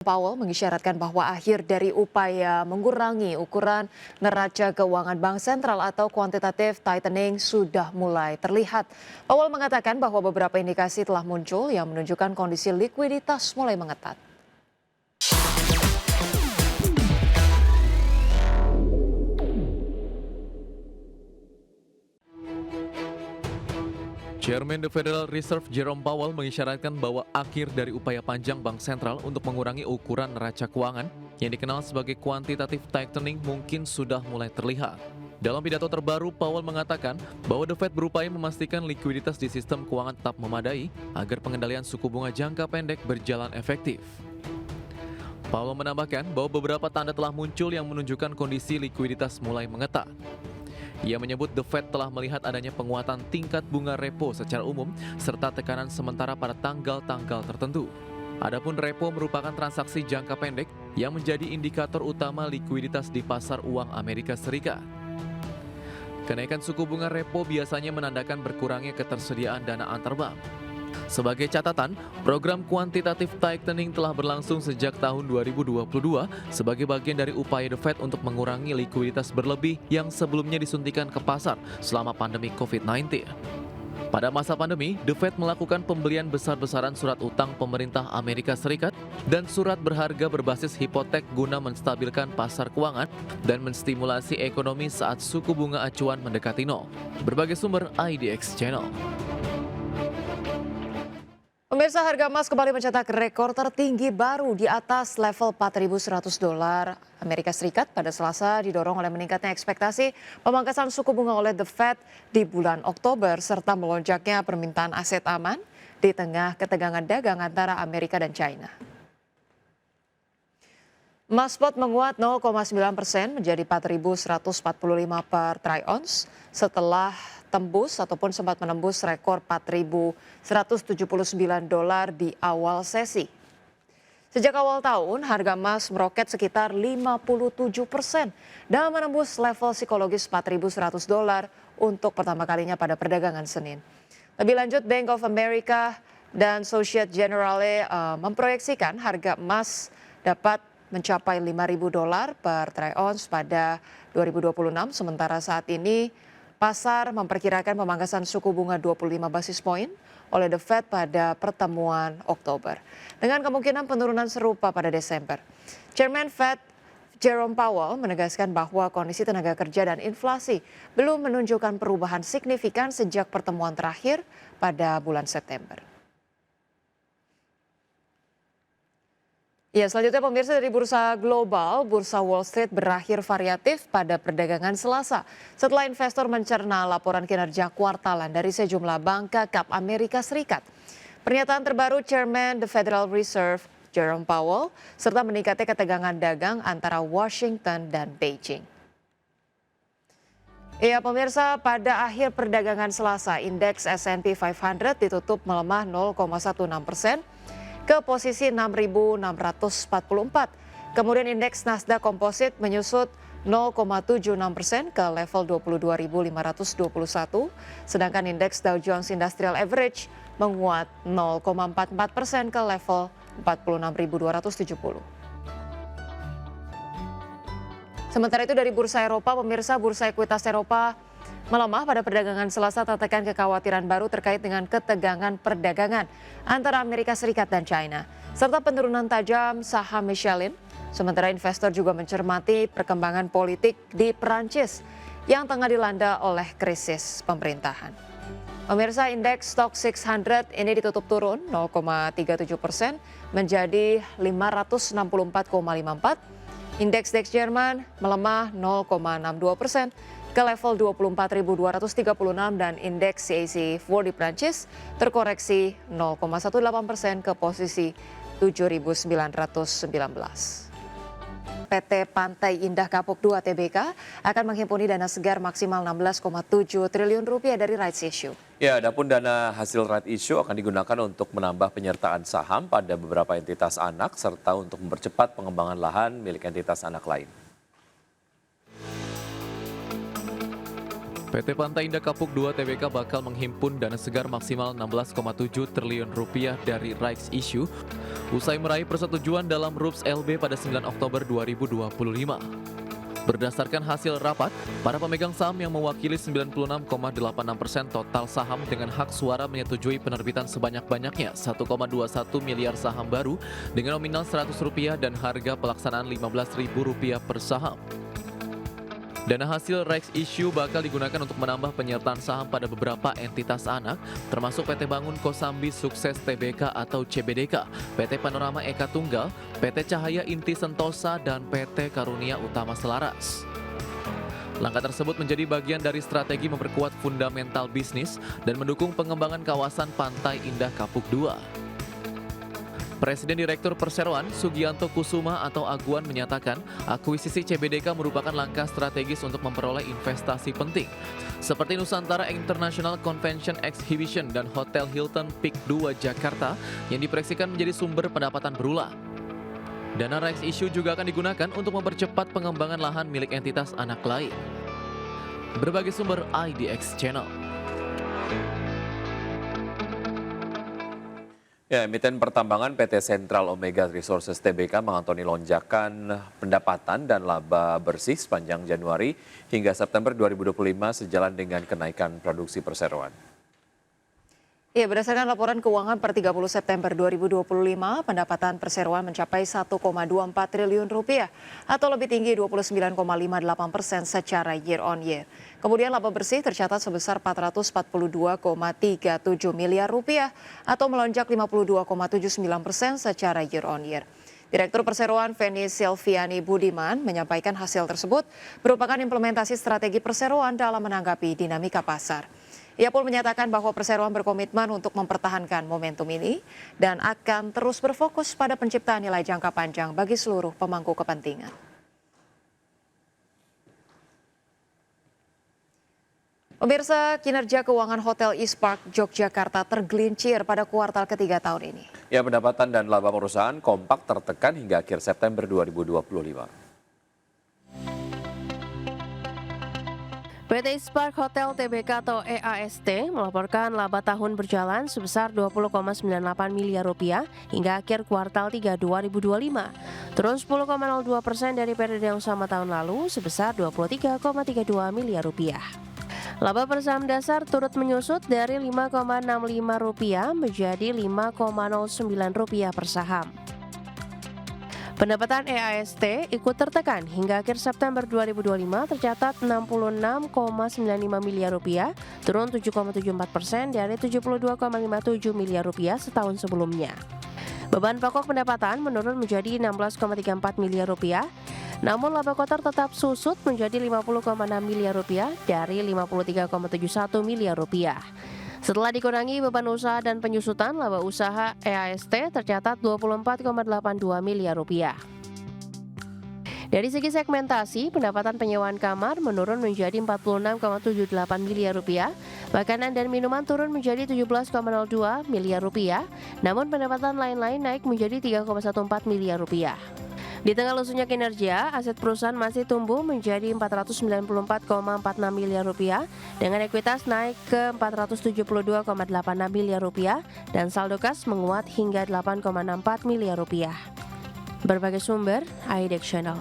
Powell mengisyaratkan bahwa akhir dari upaya mengurangi ukuran neraca keuangan Bank Sentral atau quantitative tightening sudah mulai terlihat. Powell mengatakan bahwa beberapa indikasi telah muncul yang menunjukkan kondisi likuiditas mulai mengetat. Chairman the Federal Reserve Jerome Powell mengisyaratkan bahwa akhir dari upaya panjang Bank Sentral untuk mengurangi ukuran neraca keuangan yang dikenal sebagai quantitative tightening mungkin sudah mulai terlihat. Dalam pidato terbaru, Powell mengatakan bahwa The Fed berupaya memastikan likuiditas di sistem keuangan tetap memadai agar pengendalian suku bunga jangka pendek berjalan efektif. Powell menambahkan bahwa beberapa tanda telah muncul yang menunjukkan kondisi likuiditas mulai mengetat. Ia menyebut The Fed telah melihat adanya penguatan tingkat bunga repo secara umum serta tekanan sementara pada tanggal-tanggal tertentu. Adapun repo merupakan transaksi jangka pendek yang menjadi indikator utama likuiditas di pasar uang Amerika Serikat. Kenaikan suku bunga repo biasanya menandakan berkurangnya ketersediaan dana antar bank. Sebagai catatan, program quantitative tightening telah berlangsung sejak tahun 2022 sebagai bagian dari upaya The Fed untuk mengurangi likuiditas berlebih yang sebelumnya disuntikan ke pasar selama pandemi COVID-19. Pada masa pandemi, The Fed melakukan pembelian besar-besaran surat utang pemerintah Amerika Serikat dan surat berharga berbasis hipotek guna menstabilkan pasar keuangan dan menstimulasi ekonomi saat suku bunga acuan mendekati nol. Berbagai sumber IDX Channel. Pemirsa, harga emas kembali mencetak rekor tertinggi baru di atas level $4.100 Amerika Serikat pada Selasa, didorong oleh meningkatnya ekspektasi pemangkasan suku bunga oleh The Fed di bulan Oktober serta melonjaknya permintaan aset aman di tengah ketegangan dagang antara Amerika dan China. Emas spot menguat 0,9% menjadi 4.145 per troy ounce setelah tembus ataupun sempat menembus rekor $4.179 di awal sesi. Sejak awal tahun, harga emas meroket sekitar 57% dan menembus level psikologis $4.100 untuk pertama kalinya pada perdagangan Senin. Lebih lanjut, Bank of America dan Societe Generale memproyeksikan harga emas dapat mencapai $5.000 per troy ounce pada 2026, sementara saat ini pasar memperkirakan pemangkasan suku bunga 25 basis poin oleh The Fed pada pertemuan Oktober, dengan kemungkinan penurunan serupa pada Desember. Chairman Fed Jerome Powell menegaskan bahwa kondisi tenaga kerja dan inflasi belum menunjukkan perubahan signifikan sejak pertemuan terakhir pada bulan September. Ya, selanjutnya pemirsa, dari bursa global, bursa Wall Street berakhir variatif pada perdagangan Selasa setelah investor mencerna laporan kinerja kuartalan dari sejumlah bank kakap Amerika Serikat. Pernyataan terbaru Chairman the Federal Reserve Jerome Powell serta meningkatnya ketegangan dagang antara Washington dan Beijing. Ya pemirsa, pada akhir perdagangan Selasa, indeks S&P 500 ditutup melemah 0,16% ke posisi 6.644. Kemudian indeks Nasdaq Composite menyusut 0,76% ke level 22.521, sedangkan indeks Dow Jones Industrial Average menguat 0,44% ke level 46.270. Sementara itu dari bursa Eropa, pemirsa, bursa ekuitas Eropa melemah pada perdagangan Selasa, tertekan kekhawatiran baru terkait dengan ketegangan perdagangan antara Amerika Serikat dan China, serta penurunan tajam saham Michelin. Sementara investor juga mencermati perkembangan politik di Perancis yang tengah dilanda oleh krisis pemerintahan. Pemirsa, indeks Stock 600 ini ditutup turun 0,37% menjadi 564,54. Indeks DAX Jerman melemah 0,62% ke level 24.236 dan indeks CAC 40 Prancis terkoreksi 0,18% ke posisi 7.919. PT Pantai Indah Kapuk 2 TBK akan menghimpuni dana segar maksimal 16,7 triliun rupiah dari rights issue. Ya, adapun dana hasil right issue akan digunakan untuk menambah penyertaan saham pada beberapa entitas anak serta untuk mempercepat pengembangan lahan milik entitas anak lain. PT Pantai Indah Kapuk 2 TBK bakal menghimpun dana segar maksimal 16,7 triliun rupiah dari rights issue usai meraih persetujuan dalam RUPS LB pada 9 Oktober 2025. Berdasarkan hasil rapat, para pemegang saham yang mewakili 96,86% total saham dengan hak suara menyetujui penerbitan sebanyak-banyaknya 1,21 miliar saham baru dengan nominal Rp100 dan harga pelaksanaan Rp15.000 per saham. Dana hasil rights issue bakal digunakan untuk menambah penyertaan saham pada beberapa entitas anak, termasuk PT Bangun Kosambi Sukses Tbk atau CBDK, PT Panorama Eka Tunggal, PT Cahaya Inti Sentosa, dan PT Karunia Utama Selaras. Langkah tersebut menjadi bagian dari strategi memperkuat fundamental bisnis dan mendukung pengembangan kawasan Pantai Indah Kapuk 2. Presiden Direktur Perseroan Sugianto Kusuma atau Aguan menyatakan akuisisi CBDK merupakan langkah strategis untuk memperoleh investasi penting seperti Nusantara International Convention Exhibition dan Hotel Hilton Peak 2 Jakarta yang diproyeksikan menjadi sumber pendapatan berulang. Dana rights issue juga akan digunakan untuk mempercepat pengembangan lahan milik entitas anak lain. Berbagai sumber IDX Channel. Ya, emiten pertambangan PT Central Omega Resources Tbk mengantoni lonjakan pendapatan dan laba bersih sepanjang Januari hingga September 2025 sejalan dengan kenaikan produksi perseroan. Ya, berdasarkan laporan keuangan per 30 September 2025, pendapatan perseroan mencapai 1,24 triliun rupiah atau lebih tinggi 29,58% secara year on year. Kemudian laba bersih tercatat sebesar 442,37 miliar rupiah atau melonjak 52,79% secara year on year. Direktur Perseroan Feni Silviani Budiman menyampaikan hasil tersebut merupakan implementasi strategi perseroan dalam menanggapi dinamika pasar. Ia pun menyatakan bahwa perseroan berkomitmen untuk mempertahankan momentum ini dan akan terus berfokus pada penciptaan nilai jangka panjang bagi seluruh pemangku kepentingan. Pemirsa, kinerja keuangan Hotel East Park Yogyakarta tergelincir pada kuartal ketiga tahun ini. Ya, pendapatan dan laba perusahaan kompak tertekan hingga akhir September 2025. PT East Park Hotel Tbk atau EAST melaporkan laba tahun berjalan sebesar 20,98 miliar rupiah hingga akhir kuartal 3 2025, turun 10,02% dari periode yang sama tahun lalu sebesar 23,32 miliar rupiah. Laba per saham dasar turut menyusut dari Rp5,65 menjadi Rp5,09 per saham. Pendapatan EAST ikut tertekan hingga akhir September 2025 tercatat Rp66,95 miliar, turun 7,74% dari Rp72,57 miliar setahun sebelumnya. Beban pokok pendapatan menurun menjadi Rp16,34 miliar, namun laba kotor tetap susut menjadi Rp50,6 miliar dari Rp53,71 miliar. Setelah dikurangi beban usaha dan penyusutan, laba usaha EAST tercatat Rp24,82 miliar. Dari segi segmentasi, pendapatan penyewaan kamar menurun menjadi Rp46,78 miliar, makanan dan minuman turun menjadi Rp17,02 miliar, namun pendapatan lain-lain naik menjadi Rp3,14 miliar. Di tengah lusunya kinerja, aset perusahaan masih tumbuh menjadi Rp494,46 miliar dengan ekuitas naik ke Rp472,86 miliar dan saldo kas menguat hingga Rp8,64 miliar. Berbagai sumber, IDX Channel.